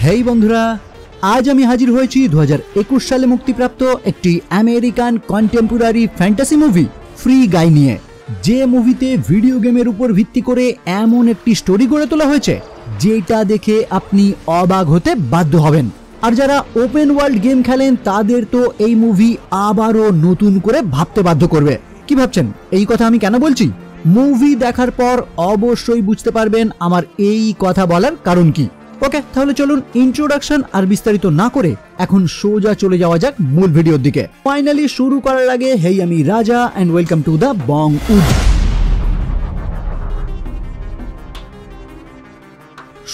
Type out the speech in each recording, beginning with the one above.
হেই বন্ধুরা, আজ আমি হাজির হয়েছি 2021 সালে মুক্তিপ্রাপ্ত একটি American contemporary fantasy movie Free Guy নিয়ে। যে মুভিতে ভিডিও গেমের উপর ভিত্তি করে এমন একটি স্টোরি গড়ে তোলা হয়েছে যেটা দেখে আপনি অবাক হতে বাধ্য হবেন। আর যারা ওপেন ওয়ার্ল্ড গেম খেলেন তাদের তো এই মুভি আবারও নতুন করে ভাবতে বাধ্য করবে। কি ভাবছেন এই কথা আমি কেন বলছি? মুভি দেখার পর অবশ্যই বুঝতে পারবেন আমার এই কথা বলার কারণ কি। ওকে, তাহলে চলুন ইন্ট্রোডাকশন আর বিস্তারিত না করে এখন সোজা চলে যাওয়া যাক মূল ভিডিওর দিকে। ফাইনালি শুরু করার আগে হেই আমি Raja and welcome to the Bong wood.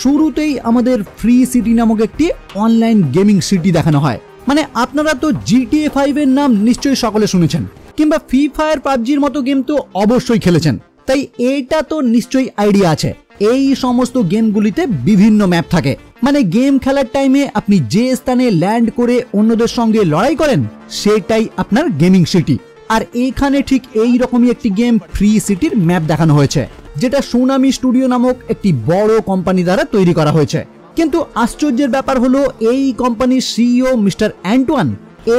শুরুতেই আমাদের ফ্রি সিটি নামক একটি অনলাইন গেমিং সিটি দেখানো হয়। মানে আপনারা তো GTA 5 এর নাম নিশ্চয়ই সকলে শুনেছেন, কিংবা ফ্রি ফায়ার পাবজির মতো গেম তো অবশ্যই খেলেছেন, তাই এটা তো নিশ্চয়ই আইডিয়া আছে। এই সমস্ত গেমগুলিতে বিভিন্ন ম্যাপ থাকে। মানে গেম খেলার টাইমে আপনি যে স্থানে ল্যান্ড করে অন্যদের সঙ্গে লড়াই করেন সেটাই আপনার গেমিং সিটি। আর এখানে ঠিক এই রকমই একটি গেম ফ্রি সিটির ম্যাপ দেখানো হয়েছে, যেটা সোনামি স্টুডিও নামক একটি বড় কোম্পানি দ্বারা তৈরি করা হয়েছে। কিন্তু আশ্চর্যের ব্যাপার হলো এই কোম্পানির সিইও মিস্টার অ্যান্টোয়ান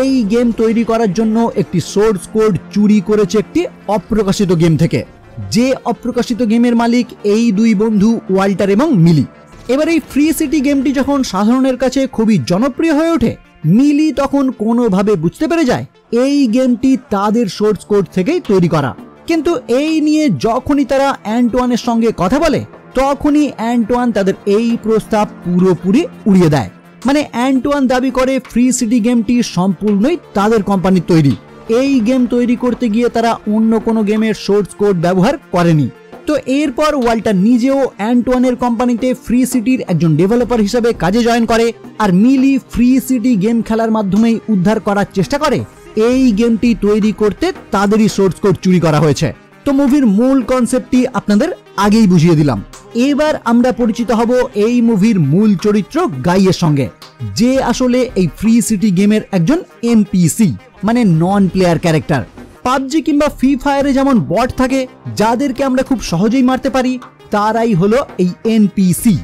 এই গেম তৈরি করার জন্য একটি সোর্স কোড চুরি করেছে একটি অপ্রকাশিত গেম থেকে। যে অপ্রকাশিত গেমের মালিক এই দুই বন্ধু ওয়াল্টার এবং মিলি। এবার এই ফ্রি সিটি গেমটি যখন সাধারণের কাছে খুবই জনপ্রিয় হয়ে ওঠে, মিলি তখন কোনোভাবে বুঝতে পেরে যায় এই গেমটি তাদের সোর্স কোড থেকেই তৈরি করা। কিন্তু এই নিয়ে যখনই তারা অ্যান্টোয়ানের সঙ্গে কথা বলে তখনই অ্যান্টোয়ান তাদের এই প্রস্তাব পুরোপুরি উড়িয়ে দেয়। মানে অ্যান্টোয়ান দাবি করে ফ্রি সিটি গেমটি সম্পূর্ণই তাদের কোম্পানির তৈরি। এই গেম তৈরি করতে গিয়ে তারা অন্য কোনো গেমের সোর্স কোড ব্যবহার করেনি। তো এরপর ওয়াল্টার নিজেও অ্যান্টোয়ানের কোম্পানিতে ফ্রি সিটির একজন ডেভেলপার হিসেবে কাজে জয়েন করে, আর মিলি ফ্রি সিটি গেম খেলার মাধ্যমেই উদ্ধার করার চেষ্টা করে এই গেমটি তৈরি করতে তাদেরই সোর্স কোড চুরি করা হয়েছে। তো মুভির মূল কনসেপ্টটি আপনাদের আগেই বুঝিয়ে দিলাম। এবার আমরা পরিচিত হব এই মুভির মূল চরিত্র গাইয়ের সঙ্গে, যে আসলে এই ফ্রি সিটি গেমের একজন এনপিসি, মানে নন প্লেয়ার ক্যারেক্টার। পাবজি কিংবা ফ্রি ফায়ারে যেমন বট থাকে যাদেরকে আমরা খুব সহজেই মারতে পারি, তারাই হলো এই এনপিসি।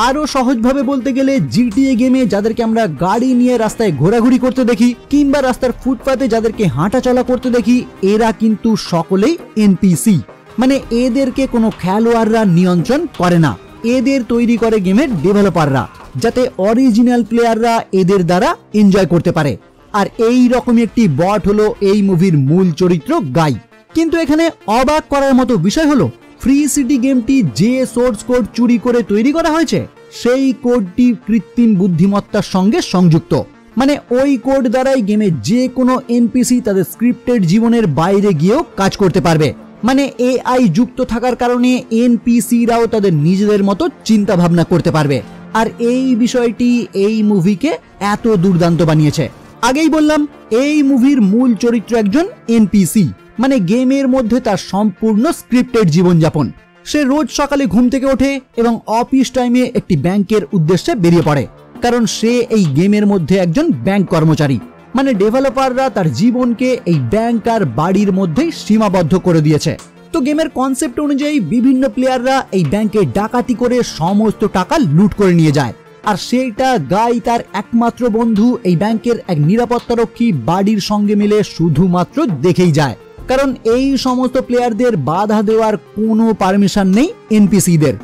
আরো সহজভাবে বলতে গেলে জিটিএ গেমে যাদেরকে আমরা গাড়ি নিয়ে রাস্তায় ঘোরাঘুরি করতে দেখি কিংবা রাস্তার ফুটপাতে যাদেরকে হাঁটা চলা করতে দেখি, এরা কিন্তু সকলেই এনপিসি। মানে এদেরকে কোনো খেলোয়াড়রা নিয়ন্ত্রণ করে না, এদের তৈরি করে গেমের ডেভেলপাররা, যাতে অরিজিনাল প্লেয়াররা এদের দ্বারা এনজয় করতে পারে। আর এই রকমই একটি বট হলো এই মুভির মূল চরিত্র গাই। কিন্তু এখানে অবাক করার মতো বিষয় হলো ফ্রি সিটি গেমটি যে সোর্স কোড চুরি করে তৈরি করা হয়েছে সেই কোডটি কৃত্রিম বুদ্ধিমত্তার সঙ্গে সংযুক্ত। মানে ওই কোড দ্বারাই গেমে যে কোনো এনপিসি তাদের স্ক্রিপ্টেড জীবনের বাইরে গিয়েও কাজ করতে পারবে। মানে এআই যুক্ত থাকার কারণে এনপিসিরাও তাদের নিজেদের মতো চিন্তা ভাবনা করতে পারবে। আর এই বিষয়টি এই মুভিকে এত দুর্দান্ত বানিয়েছে। আগেই বললাম এই মুভির মূল চরিত্র একজন এনপিসি, মানে গেমের মধ্যে তার সম্পূর্ণ স্ক্রিপ্টেড জীবনযাপন। সে রোজ সকালে ঘুম থেকে ওঠে এবং অফিস টাইমে একটি ব্যাংকের উদ্দেশ্যে বেরিয়ে পড়ে, কারণ সে এই গেমের মধ্যে একজন ব্যাংক কর্মচারী। মানে ডেভেলপাররা তার জীবনকে এই ব্যাংক আর বাড়ির মধ্যেই সীমাবদ্ধ করে দিয়েছে। তো গেমের কনসেপ্ট অনুযায়ী বিভিন্ন প্লেয়াররা এই ব্যাংকে ডাকাতি করে সমস্ত টাকা লুট করে নিয়ে যায়। আর সেইটা গাই তার একমাত্র বন্ধু এই ব্যাংকের এক নিরাপত্তারক্ষী বাড়ির সঙ্গে মিলে শুধুমাত্র দেখেই যায়, কারণ এই সমস্ত প্লেয়ারদের বাধা দেওয়ার কোনো পারমিশন নেই এনপিসিদের,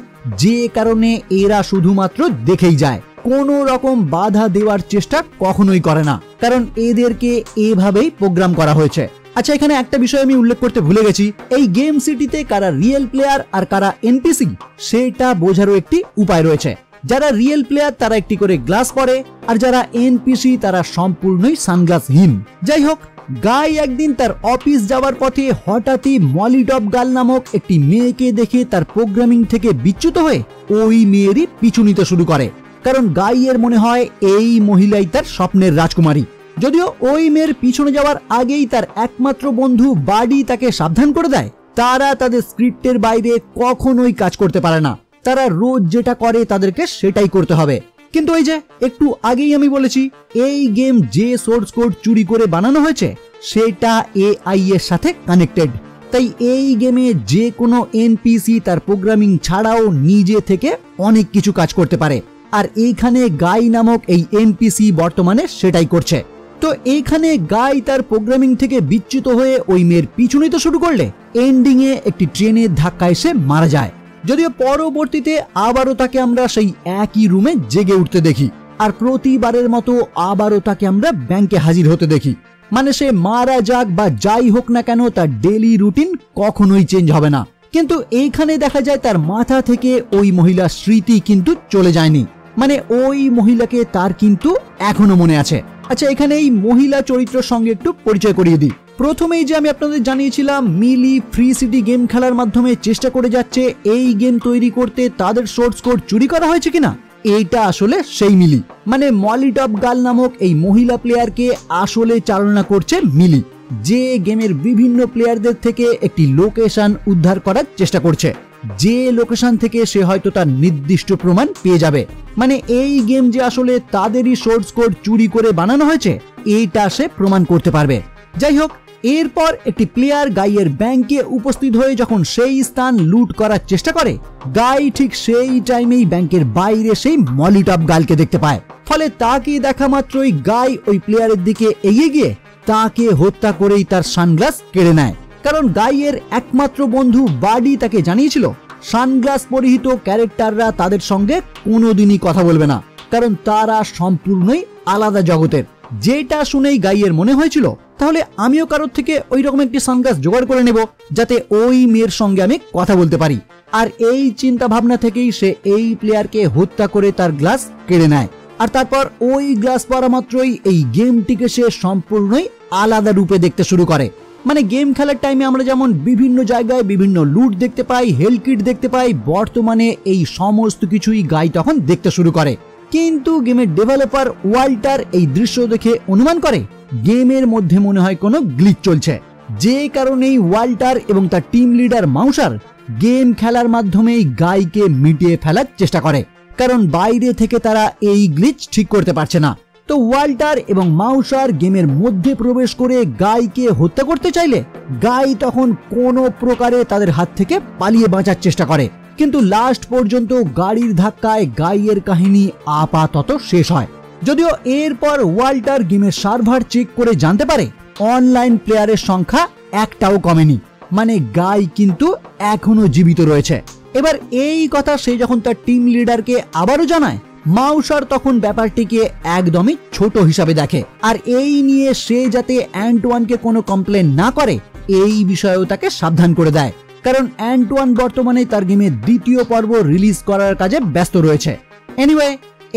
যে কারণে এরা শুধুমাত্র দেখেই যায়, কোনো রকম বাধা দেওয়ার চেষ্টা কখনোই করে না, কারণ এদেরকে এভাবেই প্রোগ্রাম করা হয়েছে। আচ্ছা, এখানে একটা বিষয় আমি উল্লেখ করতে ভুলে গেছি, এই গেম সিটিতে কারা রিয়েল প্লেয়ার আর কারা এনপিসি সেটা বোঝারও একটি উপায় রয়েছে। যারা রিয়েল প্লেয়ার তারা একটি করে গ্লাস পরে, আর যারা এনপিসি তারা সম্পূর্ণই সানগ্লাসহীন। যাই হোক, গাই একদিন তার অফিস যাওয়ার পথে হঠাৎই মলিডব গার্ল নামক একটি মেয়েকে দেখে তার প্রোগ্রামিং থেকে বিচ্যুত হয়ে ওই মেয়েরই পিছু নিতে শুরু করে, কারণ গাইয়ের মনে হয় এই মহিলাই তার স্বপ্নের রাজকুমারী। যদিও ওই মেয়ের পিছনে যাওয়ার আগেই তার একমাত্র বন্ধু বাডি তাকে সাবধান করে দেয় তারা তাদের স্ক্রিপ্টের বাইরে কখনোই কাজ করতে পারে না, তারা রোজ যেটা করে তাদেরকে সেটাই করতে হবে। কিন্তু ওই যে একটু আগেই আমি বলেছি, এই গেম যে সোর্স কোড চুরি করে বানানো হয়েছে সেটা এআই এর সাথে কানেক্টেড। তাই এই গেমে যে কোনো এনপিসি তার প্রোগ্রামিং ছাড়াও নিজে থেকে অনেক কিছু কাজ করতে পারে। আর এইখানে গাই নামক এই এনপিসি বর্তমানে সেটাই করছে। তো এইখানে গাই তার প্রোগ্রামিং থেকে বিচ্যুত হয়ে ওই মেয়ের পিছু নিতে শুরু করলে এন্ডিং এ একটি ট্রেনের ধাক্কা এসে মারা যায়। যদিও পরবর্তীতে আবারও তাকে আমরা সেই একই রুমে জেগে উঠতে দেখি, আর প্রতিবারের মতো আবারও তাকে আমরা ব্যাংকে হাজির হতে দেখি। মানে সে মারা যাক বা যাই হোক না কেন, তার ডেইলি রুটিন কখনোই চেঞ্জ হবে না। কিন্তু এইখানে দেখা যায় তার মাথা থেকে ওই মহিলার স্মৃতি কিন্তু চলে যায়নি, মানে ওই মহিলাকে তার কিন্তু এখনো মনে আছে। আচ্ছা, এখানে এই মহিলা চরিত্রের সঙ্গে একটু পরিচয় করিয়ে দিই। প্রথমেই যে আমি আপনাদের জানিয়েছিলাম মিলি ফ্রি সিটি গেম খেলার মাধ্যমে চেষ্টা করে যাচ্ছে এই গেম তৈরি করতে তাদের সোর্স কোড চুরি করা হয়েছে কিনা, এইটা আসলে সেই মিলি। মানে মলি টপ গার্ল নামক এই মহিলা প্লেয়ারকে আসলে চালনা করছে মিলি, যে গেমের বিভিন্ন প্লেয়ারদের থেকে একটি লোকেশন উদ্ধার করার চেষ্টা করছে, যে লোকেশন থেকে সে হয়তো তার নির্দিষ্ট প্রমাণ পেয়ে যাবে। মানে এই গেম যে আসলে তাদেরই সোর্স কোড চুরি করে বানানো হয়েছে এইটা সে প্রমাণ করতে পারবে। যাই হোক, এরপর একটি প্লেয়ার গাইয়ের ব্যাংকে উপস্থিত হয়ে যখন সেই স্থান লুট করার চেষ্টা করে, গাই ঠিক সেই টাইমেই ব্যাংকের বাইরে সেই মলি টপ গার্লকে দেখতে পায়। ফলে তাকে দেখা মাত্রই গাই ওই প্লেয়ারের দিকে এগিয়ে গিয়ে তাকে হত্যা করেই তার সানগ্লাস কেড়ে নেয়। কারণ গাইয়ের একমাত্র বন্ধু বাডি তাকে জানিয়েছিল সানগ্লাস পরিহিত ক্যারেক্টাররা তাদের সঙ্গে কোনোদিনই কথা বলবে না, কারণ তারা সম্পূর্ণই আলাদা জগতের। যেটা শুনেই গাইয়ের মনে হয়েছিল তাহলে আমিও কারোর থেকে ওই রকম একটি সানগ্লাস জোগাড় করে নেব, যাতে ওই মেয়ের সঙ্গে আমি কথা বলতে পারি। আর এই চিন্তা ভাবনা থেকেই সে এই প্লেয়ারকে হত্যা করে তার গ্লাস কেড়ে নেয়। আর তারপর ওই গ্লাস পরা মাত্রই এই গেমটিকে সে সম্পূর্ণই আলাদা রূপে দেখতে শুরু করে। মানে গেম খেলার টাইমে আমরা যেমন বিভিন্ন জায়গায় বিভিন্ন লুট দেখতে পাই, হেল কিট দেখতে পাই, বর্তমানে এই সমস্ত কিছুই গাই তখন দেখতে শুরু করে। কিন্তু গেমের ডেভেলপার ওয়াল্টার এই দৃশ্য দেখে অনুমান করে গেমের মধ্যে মনে হয় কোনো গ্লিচ চলছে, যে কারণেই ওয়াল্টার এবং তার টিম লিডার মাউসার গেম খেলার মাধ্যমেই গাইকে মিটিয়ে ফেলার চেষ্টা করে, কারণ বাইরে থেকে তারা এই গ্লিচ ঠিক করতে পারছে না। তো ওয়াল্টার এবং মাউসার গেমের মধ্যে প্রবেশ করে গাইকে হত্যা করতে চাইলে গাই তখন কোনো প্রকারে তাদের হাত থেকে পালিয়ে বাঁচার চেষ্টা করে, কিন্তু লাস্ট পর্যন্ত গাড়ির ধাক্কায় গাইয়ের কাহিনী আপাতত শেষ হয়। যদিও এরপর ওয়াল্টার গেমের সার্ভার চেক করে জানতে পারে অনলাইন প্লেয়ারের সংখ্যা একটাও কমেনি, মানে গাই কিন্তু এখনো জীবিত রয়েছে। এবার এই কথা সে যখন তার টিম লিডারকে আবারও জানায়, মাউসার তখন ব্যাপারটিকে একদমই ছোট হিসাবে দেখে, আর এই নিয়ে সে যাতে অ্যান্টোয়ানকে কোনো কমপ্লেন না করে এই বিষয়েও তাকে সাবধান করে দেয়, কারণ অ্যান্টোয়ান বর্তমানে তার গেমের দ্বিতীয় পর্ব রিলিজ করার কাজে ব্যস্ত রয়েছে। এনিওয়ে,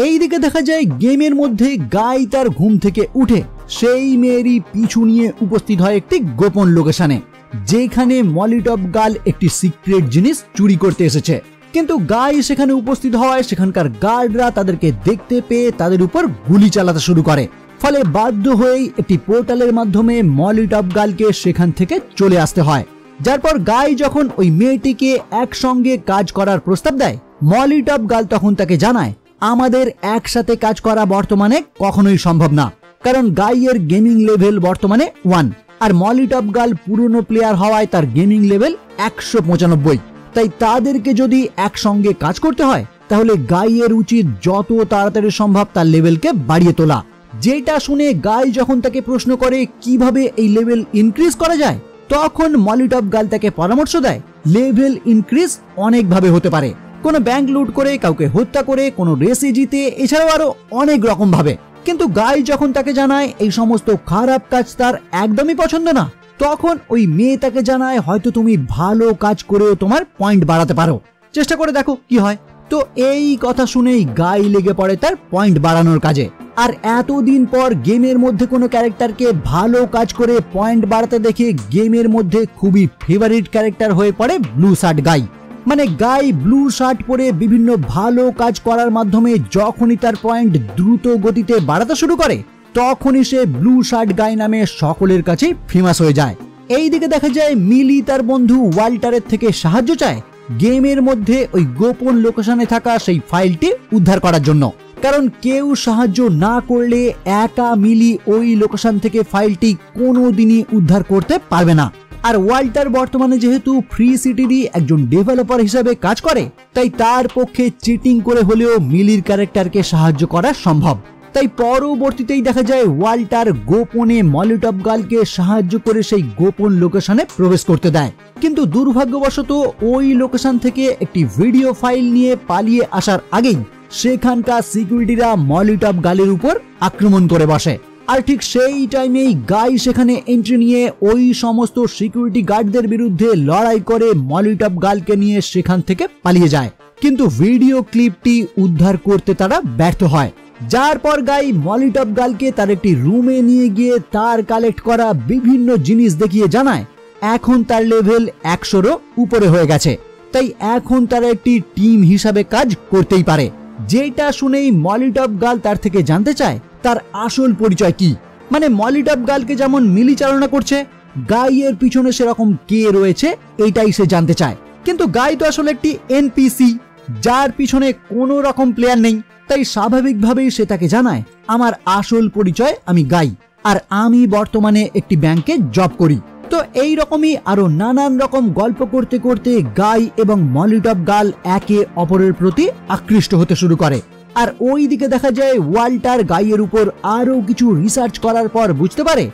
এইদিকে দেখা যায় গেমের মধ্যে গাই তার ঘুম থেকে উঠে সেই মেয়েরই পিছু নিয়ে উপস্থিত হয় একটি গোপন লোকেশনে, যেখানে মলি টপ গার্ল একটি সিক্রেট জিনিস চুরি করতে এসেছে। কিন্তু গাই সেখানে উপস্থিত হওয়ায় সেখানকার গার্ডরা তাদেরকে দেখতে পেয়ে তাদের উপর গুলি চালাতে শুরু করে। ফলে বাধ্য হয়েই একটি পোর্টালের মাধ্যমে মলি টপ গার্লকে সেখান থেকে চলে আসতে হয়। যার পর গাই যখন ওই মেয়েটিকে একসঙ্গে কাজ করার প্রস্তাব দেয়, মলি টপ গার্ল তখন তাকে জানায় আমাদের একসাথে কাজ করা বর্তমানে কখনোই সম্ভব না, কারণ গাইয়ের গেমিং লেভেল বর্তমানে 1 আর মলি টপ গার্ল পুরনো প্লেয়ার হওয়ায় তার গেমিং লেভেল 195। তাই তাদেরকে যদি একসঙ্গে কাজ করতে হয় তাহলে গাইয়ের উচিত যত তাড়াতাড়ি সম্ভব তার লেভেলকে বাড়িয়ে তোলা। যেটা শুনে গাই যখন তাকে প্রশ্ন করে কিভাবে এই লেভেল ইনক্রিজ করা যায়, তখন মলি টপ গার্ল তাকে পরামর্শ দেয় লেভেল ইনক্রিজ অনেকভাবে হতে পারে, কোনো ব্যাংক লুট করে, কাউকে হত্যা করে, কোনো রেসে জিতে, এছাড়াও আরো অনেক রকম ভাবে। কিন্তু গাই যখন তাকে জানায় এই সমস্ত খারাপ কাজ তার একদমই পছন্দ না, তখন ওই মেয়ে তাকে জানায় হয়তো তুমি ভালো কাজ করেও তোমার পয়েন্ট বাড়াতে পারো, চেষ্টা করে দেখো কি হয়। তো এই কথা শুনেই গাই লেগে পড়ে তার পয়েন্ট বাড়ানোর কাজে। আর এতদিন পর গেমের মধ্যে কোনো ক্যারেক্টারকে ভালো কাজ করে পয়েন্ট বাড়াতে দেখে গেমের মধ্যে খুবই ফেভারিট ক্যারেক্টার হয়ে পড়ে ব্লু শার্ট গাই। মানে গাই ব্লু শার্ট পরে বিভিন্ন ভালো কাজ করার মাধ্যমে যখনই তার পয়েন্ট দ্রুত গতিতে বাড়াতে শুরু করে, তখনই সে ব্লু শার্ট গাই নামে সকলের কাছে ফেমাস হয়ে যায়। এইদিকে দেখা যায় মিলি তার বন্ধু ওয়াল্টারের থেকে সাহায্য চায় গেমের মধ্যে ওই গোপন লোকেশনে থাকা সেই ফাইলটি উদ্ধার করার জন্য, কারণ কেউ সাহায্য না করলে একা মিলি ওই লোকেশন থেকে ফাইলটি কোনোদিনই উদ্ধার করতে পারবে না। আর ওয়াল্টার বর্তমানে যেহেতু ফ্রি সিটিরই একজন ডেভেলপার হিসেবে কাজ করে, তাই তার পক্ষে চিটিং করে হলেও মিলির ক্যারেক্টারকে সাহায্য করা সম্ভব। তাই পরবর্তীতেই দেখা যায় ওয়াল্টার গোপনে মলিটপ গার্লকে সাহায্য করে সেই গোপন লোকেশনে প্রবেশ করতে দেয়। কিন্তু দুর্ভাগ্যবশত ওই লোকেশন থেকে একটি ভিডিও ফাইল নিয়ে পালিয়ে আসার আগেই সেখানকার সিকিউরিটিরা মলিটপ গার্লের উপর আক্রমণ করে বসে। আর ঠিক সেই টাইমেই গাই সেখানে এন্ট্রি নিয়ে ওই সমস্ত সিকিউরিটি গার্ডদের বিরুদ্ধে লড়াই করে মলিটপ গার্লকে নিয়ে সেখান থেকে পালিয়ে যায়। কিন্তু ভিডিও ক্লিপটি উদ্ধার করতে তারা ব্যর্থ হয়, যার পর গাই মলিটপ গার্লকে তার একটি রুমে নিয়ে গিয়ে তার কালেক্ট করা বিভিন্ন জিনিস দেখিয়ে জানায় এখন তার লেভেল 100-রও উপরে হয়ে গেছে, তাই এখন তারা একটি টিম হিসাবে কাজ করতেই পারে। যেটা শুনেই মলিটপ গার্ল তার থেকে জানতে চায় তার আসল পরিচয় কি। মানে মলিটপ গার্লকে যেমন মিলি চালনা করছে, গাইয়ের পিছনে সেরকম কে রয়েছে এটাই সে জানতে চায়। কিন্তু গাই তো আসলে একটি এনপিসি, যার পিছনে কোনো রকম প্লেয়ার নেই, তাই স্বাভাবিকভাবেই সে তাকে জানায় আমার আসল পরিচয় আমি গাই, আর আমি বর্তমানে একটি ব্যাংকে জব করি। তো এই রকমই আরো নানান রকম গল্প করতে করতে গাই এবং মলিটপ গার্ল একে অপরের প্রতি আকৃষ্ট হতে শুরু করে। আর ওই দিকে দেখা যায় ওয়াল্টার গাইয়ের উপর আরো কিছু রিসার্চ করার পর বুঝতে পারে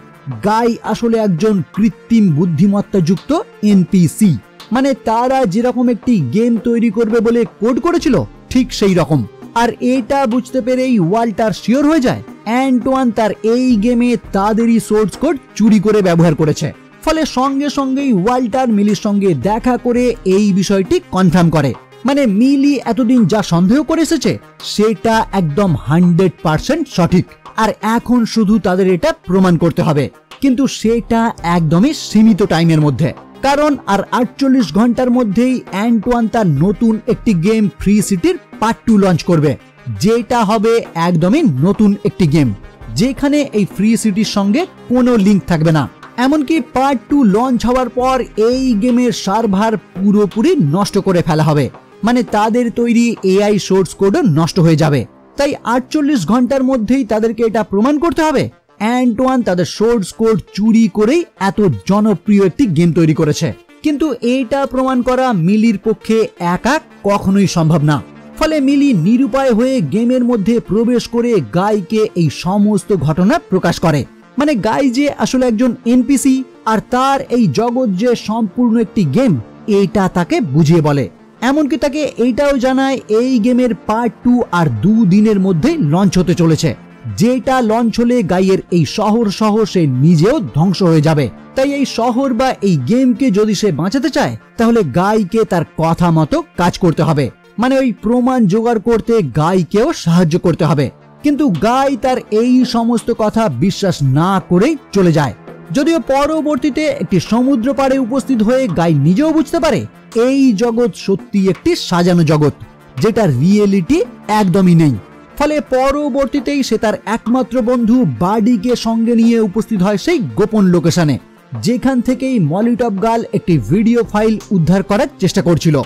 গাই আসলে একজন কৃত্রিম বুদ্ধিমত্তা যুক্ত এনপিসি। মানে তারা যেরকম একটি গেম তৈরি করবে বলে কোড করেছিল ঠিক সেই রকম। আর এটা বুঝতে পেরেই ওয়াল্টার শিওর হয়ে যায় অ্যান্টোয়ান তার এই গেমে তাদেরই সোর্স কোড চুরি করে ব্যবহার করেছে। ফলে সঙ্গে সঙ্গেই ওয়াল্টার মিলির সঙ্গে দেখা করে এই বিষয়টি কনফার্ম করে। মানে মিলি এতদিন যা সন্দেহ করে এসেছে সেটা একদম 100% সঠিক, আর এখন শুধু তাদের এটা প্রমাণ করতে হবে। কিন্তু সেটা একদমই সীমিত টাইমের মধ্যে, কারণ আর 48 ঘন্টার মধ্যেই অ্যান্টোয়ান তার নতুন একটি গেম ফ্রি সিটির পার্ট 2 লঞ্চ করবে, যেটা হবে একদমই নতুন একটি গেম যেখানে এই ফ্রি সিটির সঙ্গে কোনো লিঙ্ক থাকবে না। এমনকি পার্ট 2 লঞ্চ হওয়ার পর এই গেমের সার্ভার পুরোপুরি নষ্ট করে ফেলা হবে, মানে তাদের তৈরি এআই সোর্স কোডও নষ্ট হয়ে যাবে। তাই 48 ঘন্টার মধ্যেই তাদেরকে এটা প্রমাণ করতে হবে অ্যান্টোয়ান তাদের সোর্স কোড চুরি করেই এত জনপ্রিয় একটি গেম তৈরি করেছে। কিন্তু এটা প্রমাণ করা মিলির পক্ষে একা কখনোই সম্ভব না। ফলে মিলি নিরুপায় হয়ে গেমের মধ্যে প্রবেশ করে গাইকে এই সমস্ত ঘটনা প্রকাশ করে। মানে গাই যে আসলে একজন এনপিসি আর তার এই জগৎ যে সম্পূর্ণ একটি গেম এটা তাকে বুঝিয়ে বলে। এমনকি তাকে এইটাও জানায় এই গেমের পার্ট 2 আর 2 দিনের মধ্যেই লঞ্চ হতে চলেছে, যেটা লঞ্চ হলে গাইয়ের এই শহর সহ সে নিজেও ধ্বংস হয়ে যাবে। তাই এই শহর বা এই গেমকে যদি সে বাঁচাতে চায় তাহলে গাইকে তার কথা মতো কাজ করতে হবে, মানে ওই প্রমাণ জোগাড় করতে গাইকেও সাহায্য করতে হবে। কিন্তু গাই তার এই সমস্ত কথা বিশ্বাস না করেই চলে যায়। যদিও পরবর্তীতে একটি সমুদ্র পাড়ে উপস্থিত হয়ে গাই নিজেও বুঝতে পারে এই জগৎ সত্যি একটি সাজানো জগৎ, যেটা রিয়েলিটি একদমই নেই। ফলে পরবর্তীতেই সে তার একমাত্র বন্ধু বাডিকে সঙ্গে নিয়ে উপস্থিত হয় সেই গোপন লোকেশনে, যেখান থেকেই মলিটপ গার্ল একটি ভিডিও ফাইল উদ্ধার করার চেষ্টা করছিল।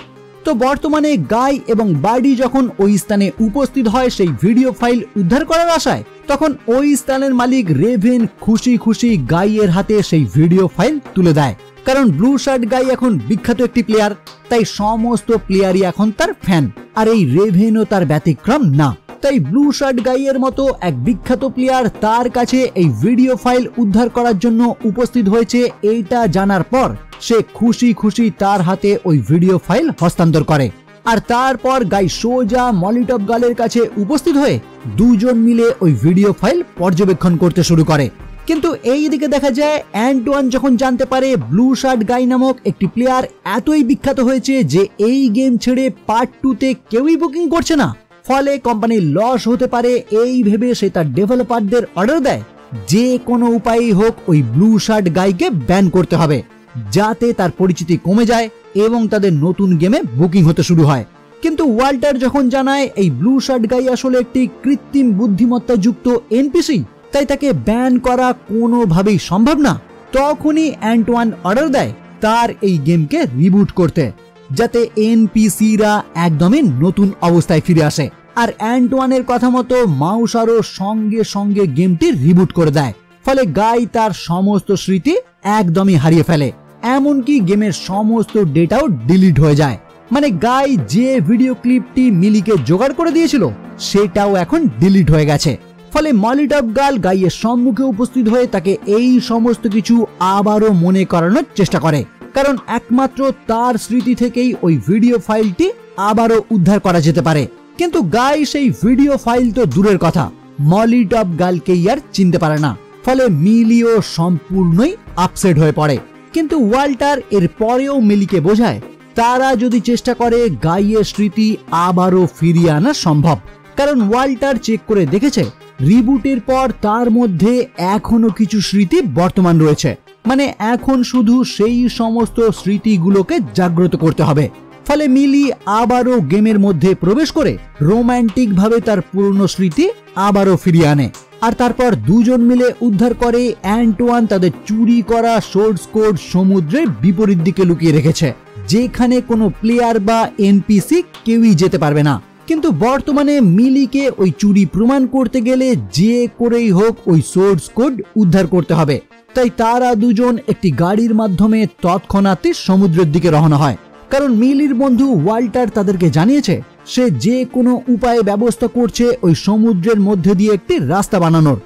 তো বর্তমানে গাই এবং বাডি যখন ওই স্থানে উপস্থিত হয় সেই ভিডিও ফাইল উদ্ধার করার আশায়, তখন ওই স্থানের মালিক রেভেন খুশি খুশি গাইয়ের হাতে সেই ভিডিও ফাইল তুলে দেয়। কারণ ব্লু শার্ট গাই এখন বিখ্যাত একটি প্লেয়ার, তাই সমস্ত প্লেয়ারই এখন তার ফ্যান, আর এই রেভেনও তার ব্যতিক্রম না। তাই ব্লু শার্ট গাইয়ের মতো এক বিখ্যাত প্লেয়ার তার কাছে এই ভিডিও ফাইল উদ্ধার করার জন্য উপস্থিত হয়েছে এইটা জানার পর সে খুশি খুশি তার হাতে ওই ভিডিও ফাইল হস্তান্তর করে। আর তারপর গাই সোজা মলিটপ গার্লের কাছে উপস্থিত হয়ে দুজন মিলে ওই ভিডিও ফাইল পর্যবেক্ষণ করতে শুরু করে। কিন্তু এই দিকে দেখা যায় অ্যান্টোয়ান যখন জানতে পারে ব্লু শার্ট গাই নামক একটি প্লেয়ার এতই বিখ্যাত হয়েছে যে এই গেম ছেড়ে পার্ট 2-তে কেউই বুকিং করছে না, ফলে কোম্পানির লস হতে পারে এই ভেবে সে তার ডেভেলপারদের অর্ডার দেয় যে কোনো উপায়েই হোক ওই ব্লু শার্ট গাইকে ব্যান করতে হবে, যাতে তার পরিচিতি কমে যায় এবং তাদের নতুন গেমে বুকিং হতে শুরু হয়। কিন্তু ওয়াল্টার যখন জানায় এই ব্লু শার্ট গাই আসলে একটি কৃত্রিম বুদ্ধিমত্তা যুক্ত এনপিসি, তাই তাকে ব্যান করা কোনোভাবেই সম্ভব না, তখনই অ্যান্টোয়ান অর্ডার দেয় তার এই গেমকে রিবুট করতে, যাতে এনপিসিরা একদমই নতুন অবস্থায় ফিরে আসে। আর অ্যান্টোয়ানের কথা মতো মাউসারও সঙ্গে সঙ্গে গেমটি রিবুট করে দেয়। ফলে গাই তার সমস্ত স্মৃতি একদমই হারিয়ে ফেলে। এমনকি গেমের সমস্ত ডেটাও ডিলিট হয়ে যায়। মানে গাই যে ভিডিও ক্লিপটি মিলিকে জোগাড় করে দিয়েছিল সেটাও এখন ডিলিট হয়ে গেছে। ফলে মলিটপ গার্ল গাইয়ের সম্মুখে উপস্থিত হয়ে তাকে এই সমস্ত কিছু আবারও মনে করানোর চেষ্টা করে, কারণ একমাত্র তার স্মৃতি থেকেই ওই ভিডিও ফাইলটি আবারও উদ্ধার করা যেতে পারে। কিন্তু গাই সেই ভিডিও ফাইল তো দূরের কথা, মলিটপ গার্লকেই আর চিনতে পারে না। ফলে মিলিও সম্পূর্ণই আপসেট হয়ে পড়ে। কিন্তু ওয়াল্টার এর পরেও মিলিকে বোঝায় তারা যদি চেষ্টা করে গাইয়ের স্মৃতি আবারও ফিরিয়ে আনা সম্ভব, কারণ ওয়াল্টার চেক করে দেখেছে রিবুটের পর তার মধ্যে এখনো কিছু স্মৃতি বর্তমান রয়েছে। মানে এখন শুধু সেই সমস্ত স্মৃতিগুলোকে জাগ্রত করতে হবে। ফলে মিলি আবারও গেমের মধ্যে প্রবেশ করে রোমান্টিক ভাবে তার পুরনো স্মৃতি আবারও ফিরিয়ে আনে। আর তারপর দুজন মিলে উদ্ধার করে অ্যান্টোয়ান তাদের চুরি করা সোর্স কোড সমুদ্রের বিপরীত দিকে লুকিয়ে রেখেছে, যেখানে কোনো প্লেয়ার বা এনপিসি কেউই যেতে পারবে না। কিন্তু বর্তমানে মিলিকে ওই চুরি প্রমাণ করতে গেলে যে করেই হোক ওই সোর্স কোড উদ্ধার করতে হবে। তাই তারা দুজন একটি গাড়ির মাধ্যমে তৎক্ষণাৎই সমুদ্রের দিকে রওনা হয়, কারণ মিলির বন্ধু ওয়াল্টার তাদেরকে জানিয়েছে সে যে কোনো উপায়ে ব্যবস্থা করছে ওই সমুদ্রের মধ্যে দিয়ে একটি রাস্তা বানানোর,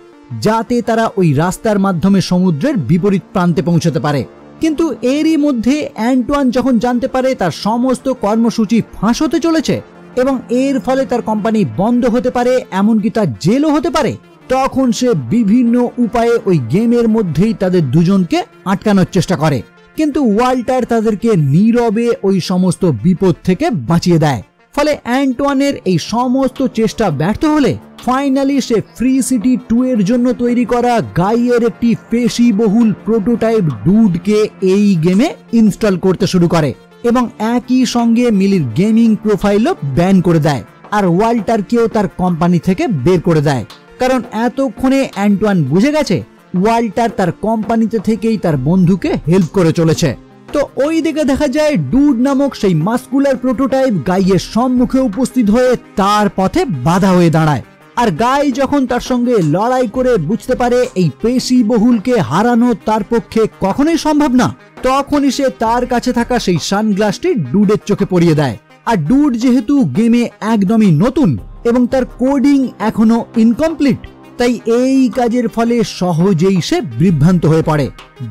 যাতে তারা ওই রাস্তার মাধ্যমে সমুদ্রের বিপরীত প্রান্তে পৌঁছতে পারে। কিন্তু এরই মধ্যে অ্যান্টোয়ান যখন জানতে পারে তার সমস্ত কর্মসূচি ফাঁস হতে চলেছে এবং এর ফলে তার কোম্পানি বন্ধ হতে পারে, এমনকি তার জেলও হতে পারে, তখন সে বিভিন্ন উপায়ে ওই গেমের মধ্যেই তাদের দুজনকে আটকানোর চেষ্টা করে। কিন্তু ওয়াল্টার তাদেরকে নীরবে ওই সমস্ত বিপদ থেকে বাঁচিয়ে দেয়। ফলে অ্যান্টোয়ানের এই সমস্ত চেষ্টা ব্যর্থ হলে ফাইনালি সে ফ্রি সিটি 2 এর জন্য তৈরি করা গাইয়ের একটি পেশিবহুল প্রোটোটাইপ ডুডকে এই গেমে ইনস্টল করতে শুরু করে এবং একই সঙ্গে মিলির গেমিং প্রোফাইলও ব্যান করে দেয় আর ওয়াল্টারকেও তার কোম্পানি থেকে বের করে দেয়, কারণ এতক্ষণে অ্যান্টোয়ান বুঝে গেছে ওয়াল্টার তার কোম্পানিতে থেকেই তার বন্ধুকে হেল্প করে চলেছে। তো ওই দিকে দেখা যায় ডুড নামক সেই মাস্কুলার প্রোটোটাইপ গাইয়ের সম্মুখে উপস্থিত হয়ে তার পথে বাধা হয়ে দাঁড়ায়। আর গাই যখন তার সঙ্গে লড়াই করে বুঝতে পারে এই পেশিবহুলকে হারানো তার পক্ষে কখনোই সম্ভব না, তখনই সে তার কাছে থাকা সেই সানগ্লাসটি ডুডের চোখে পরিয়ে দেয়। আর ডুড যেহেতু গেমে একদমই নতুন এবং তার কোডিং এখনো ইনকমপ্লিট, তাই এই কাজের ফলে সহজেই সে বিভ্রান্ত হয়ে পড়ে।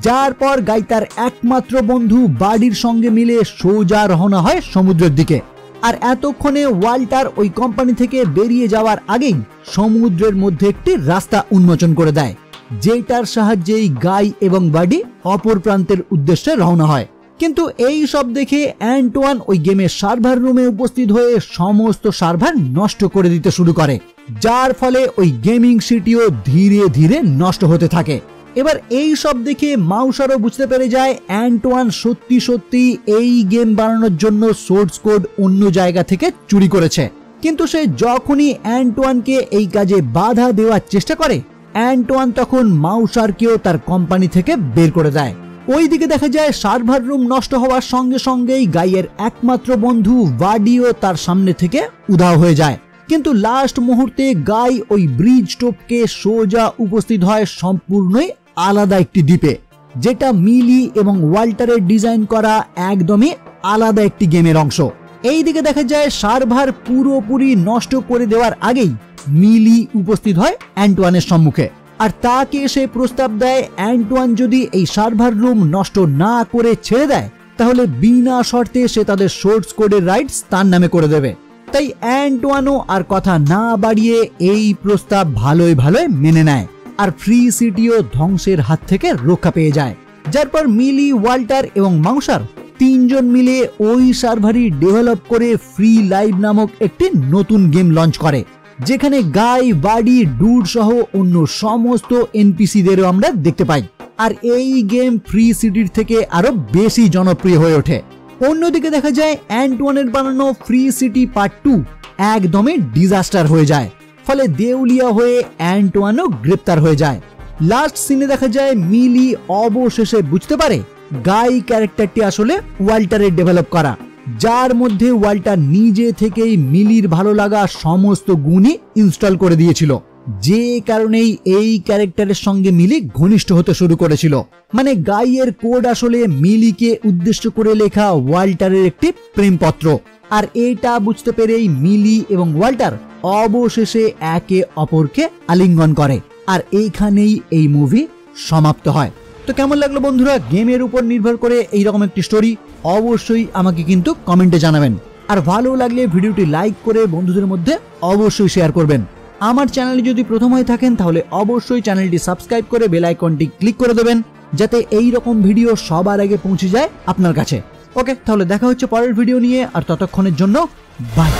যার পর গাই তার একমাত্র বন্ধু বাডির সঙ্গে মিলে সোজা রওনা হয় সমুদ্রের দিকে। আর এতক্ষণে ওয়াল্টার ওই কোম্পানি থেকে বেরিয়ে যাওয়ার আগেই সমুদ্রের মধ্যে একটি রাস্তা উন্মোচন করে দেয়, যেটার সাহায্যেই গাই এবং বাডি অপর প্রান্তের উদ্দেশ্যে রওনা হয়। কিন্তু এই সব দেখে অ্যান্টোয়ান ওই গেমের সার্ভার রুমে উপস্থিত হয়ে সমস্ত সার্ভার নষ্ট করে দিতে শুরু করে, যার ফলে ওই গেমিং সিটিও ধীরে ধীরে নষ্ট হতে থাকে। এবার এই সব দেখে মাউসারও বুঝতে পেরে যায় অ্যান্টোয়ান সত্যি সত্যি এই গেম বানানোর জন্য সোর্স কোড অন্য জায়গা থেকে চুরি করেছে। কিন্তু সে যখনই অ্যান্টোয়ানকে এই কাজে বাধা দেওয়ার চেষ্টা করে, অ্যান্টোয়ান তখন মাউসারকেও তার কোম্পানি থেকে বের করে দেয়। ওইদিকে দেখা যায় সার্ভার রুম নষ্ট হওয়ার সঙ্গে সঙ্গেই গাইয়ের একমাত্র বন্ধু বাডিও তার সামনে থেকে উধাও হয়ে যায়। কিন্তু লাস্ট মুহূর্তে গাই ওই ব্রিজ টপকে সোজা উপস্থিত হয় সম্পূর্ণই আলাদা একটি দ্বীপে, যেটা মিলি এবং ওয়াল্টারের ডিজাইন করা একদমই আলাদা একটি গেমের অংশ। এইদিকে দেখা যায় সার্ভার পুরোপুরি নষ্ট করে দেওয়ার আগেই মিলি উপস্থিত হয় অ্যান্টোয়ানের সম্মুখে আর তাকে সে প্রস্তাব দেয় অ্যান্টোয়ান যদি এই সার্ভার রুম নষ্ট না করে ছেড়ে দেয় তাহলে বিনা শর্তে সে তাদের সোর্স কোডের রাইটস তার নামে করে দেবে। তাই অ্যান্টোয়ানও আর কথা না বাড়িয়ে এই প্রস্তাব ভালোই ভালোই মেনে নেয় আর ফ্রি সিটিও ধ্বংসের হাত থেকে রক্ষা পেয়ে যায়। যার পর মিলি, ওয়াল্টার এবং মাউসার তিনজন মিলে ওই সার্ভারই ডেভেলপ করে ফ্রি লাইভ নামক একটি নতুন গেম লঞ্চ করে, যেখানে গাই, বাডি, ডুড সহ অন্য সমস্ত এনপিসিদেরও আমরা দেখতে পাই। আর এই গেম ফ্রি সিটির থেকে আরো বেশি জনপ্রিয় হয়ে ওঠে। অন্যদিকে দেখা যায় অ্যান্টোয়ানের বানানো ফ্রি সিটি পার্ট 2 একদমই ডিজাস্টার হয়ে যায়, ফলে দেউলিয়া হয়ে অ্যান্টোয়ানও গ্রেপ্তার হয়ে যায়। লাস্ট সিনে দেখা যায় মিলি অবশেষে বুঝতে পারে গাই ক্যারেক্টারটি আসলে ওয়াল্টারের ডেভেলপ করা, যার মধ্যে ওয়াল্টার নিজে থেকেই মিলির ভালো লাগা সমস্ত গুণই ইনস্টল করে দিয়েছিল, যে কারণেই এই ক্যারেক্টারের সঙ্গে মিলি ঘনিষ্ঠ হতে শুরু করেছিল। মানে গাইয়ের কোড আসলে মিলিকে উদ্দেশ্য করে লেখা ওয়াল্টারের একটি প্রেমপত্র। আর এটা বুঝতে পেরেই মিলি এবং ওয়াল্টার অবশেষে একে অপরকে আলিঙ্গন করে। আর এইখানেই এই মুভি সমাপ্ত হয়। তো কেমন লাগলো বন্ধুরা গেমের উপর নির্ভর করে এইরকম একটি স্টোরি? অবশ্যই আমাকে কিন্তু কমেন্টে জানাবেন। আর ভালো লাগলে ভিডিওটি লাইক করে বন্ধুদের মধ্যে অবশ্যই শেয়ার করবেন। আমার চ্যানেলে যদি প্রথম হয়ে থাকেন তাহলে অবশ্যই চ্যানেলটি সাবস্ক্রাইব করে বেল আইকনটি ক্লিক করে দেবেন, যাতে এই রকম ভিডিও সবার আগে পৌঁছে যায় আপনার কাছে। ওকে, তাহলে দেখা হচ্ছে পরের ভিডিও নিয়ে। আর ততক্ষণের জন্য বাই।